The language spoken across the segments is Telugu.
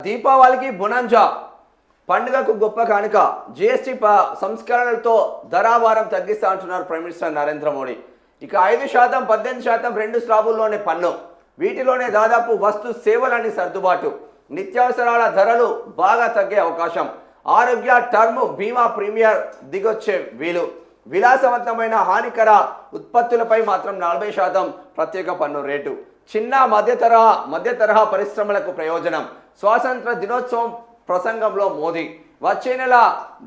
దీపావళికి బొనాంజా పండుగకు గొప్ప కానుక జీఎస్టీ సంస్కరణలతో ధరాభారం తగ్గిస్తా అంటున్నారు ప్రైమ్ మినిస్టర్ నరేంద్ర మోడీ. ఇక 5%, 18% రెండు స్లాబుల్లోనే పన్ను, వీటిలోనే దాదాపు వస్తు సేవలన్నీ సర్దుబాటు, నిత్యావసరాల ధరలు బాగా తగ్గే అవకాశం, ఆరోగ్య టర్మ్ బీమా ప్రీమియర్ దిగొచ్చే వీలు, విలాసవంతమైన హానికర ఉత్పత్తులపై మాత్రం 40% ప్రత్యేక పన్ను రేటు, చిన్న మధ్యతరహా పరిశ్రమలకు ప్రయోజనం, స్వాతంత్ర దినోత్సవం ప్రసంగంలో మోదీ, వచ్చే నెల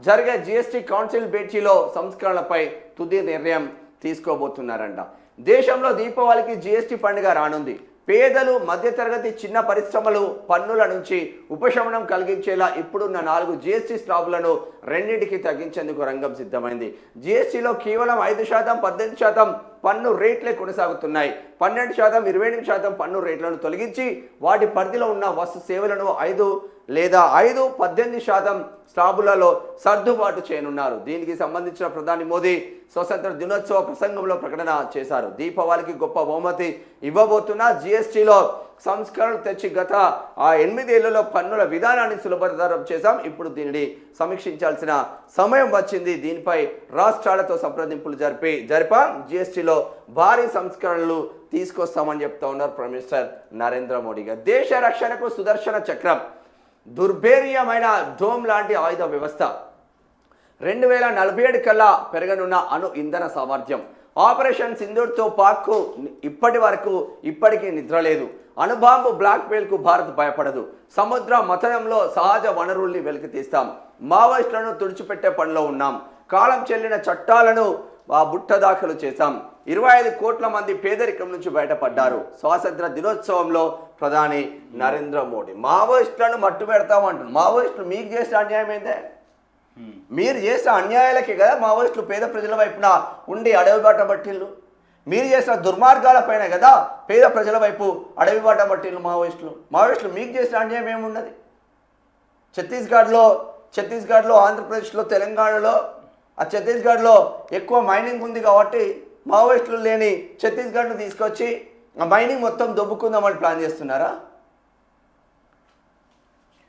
జరిగే జీఎస్టీ కౌన్సిల్ భేటీలో సంస్కరణలపై తుది నిర్ణయం తీసుకోబోతున్నారంట. దేశంలో దీపావళికి జీఎస్టీ పండుగ రానుంది. పేదలు, మధ్యతరగతి చిన్న పరిశ్రమలు పన్నుల నుంచి ఉపశమనం కలిగించేలా ఇప్పుడున్న 4 జీఎస్టీ స్లాబులను రెండింటికి తగ్గించేందుకు రంగం సిద్ధమైంది. జీఎస్టీలో కేవలం 5%, 18% పన్ను రేట్లే కొనసాగుతున్నాయి. 12%, 28% పన్ను రేట్లను తొలగించి వాటి పరిధిలో ఉన్న వస్తు సేవలను 5 లేదా 18% స్లాబులలో సర్దుబాటు చేయనున్నారు. దీనికి సంబంధించిన ప్రధాని మోదీ స్వాతంత్ర దినోత్సవ ప్రసంగంలో ప్రకటన చేశారు. దీపావళికి గొప్ప బహుమతి ఇవ్వబోతున్న జీఎస్టీలో సంస్కరణలు తెచ్చి గత 8 ఏళ్లలో పన్నుల విధానాన్ని సులభతరం చేశాం. ఇప్పుడు దీనిని సమీక్షించాల్సిన సమయం వచ్చింది. దీనిపై రాష్ట్రాలతో సంప్రదింపులు జరిపాం. జీఎస్టీలో భారీ సంస్కరణలు తీసుకొస్తామని చెప్తా ఉన్నారు ప్రైమ్ మినిస్టర్ నరేంద్ర మోడీగా. దేశ రక్షణకు సుదర్శన చక్రం, దుర్భేర్యమైన ధోమ్ లాంటి ఆయుధ వ్యవస్థ, 2047 కల్లా పెరగనున్న అణు ఇంధన సామర్థ్యం, ఆపరేషన్ సింధూర్తో పాక్కు ఇప్పటికీ నిద్ర లేదు, అణుబాంబు బ్లాక్మెయిల్కు భారత్ భయపడదు, సముద్ర మథనంలో సహజ వనరుల్ని వెలికితీస్తాం, మావోయిస్టులను తుడిచిపెట్టే పనిలో ఉన్నాం, కాలం చెల్లిన చట్టాలను బుట్టదాఖలు చేశాం, 25 కోట్ల మంది పేదరికం నుంచి బయటపడ్డారు. స్వాతంత్ర దినోత్సవంలో ప్రధాని నరేంద్ర మోడీ మావోయిస్టులను మట్టు పెడతామంటున్నారు. మావోయిస్టులు మీకు చేసిన అన్యాయం ఏందే? మీరు చేసిన అన్యాయాలకే కదా మావోయిస్టులు పేద ప్రజల వైపున ఉండి అడవి బాట పట్టిళ్ళు. మీరు చేసిన దుర్మార్గాలపైన కదా పేద ప్రజల వైపు అడవి బాట పట్టిళ్ళు మావోయిస్టులు మీకు చేసిన అన్యాయం ఏమున్నది? ఛత్తీస్గఢ్లో ఆంధ్రప్రదేశ్లో తెలంగాణలో ఛత్తీస్గఢ్లో ఎక్కువ మైనింగ్ ఉంది కాబట్టి మావోయిస్టులు లేని ఛత్తీస్గఢ్ను తీసుకొచ్చి ఆ మైనింగ్ మొత్తం దొబ్బుకుందామని ప్లాన్ చేస్తున్నారా?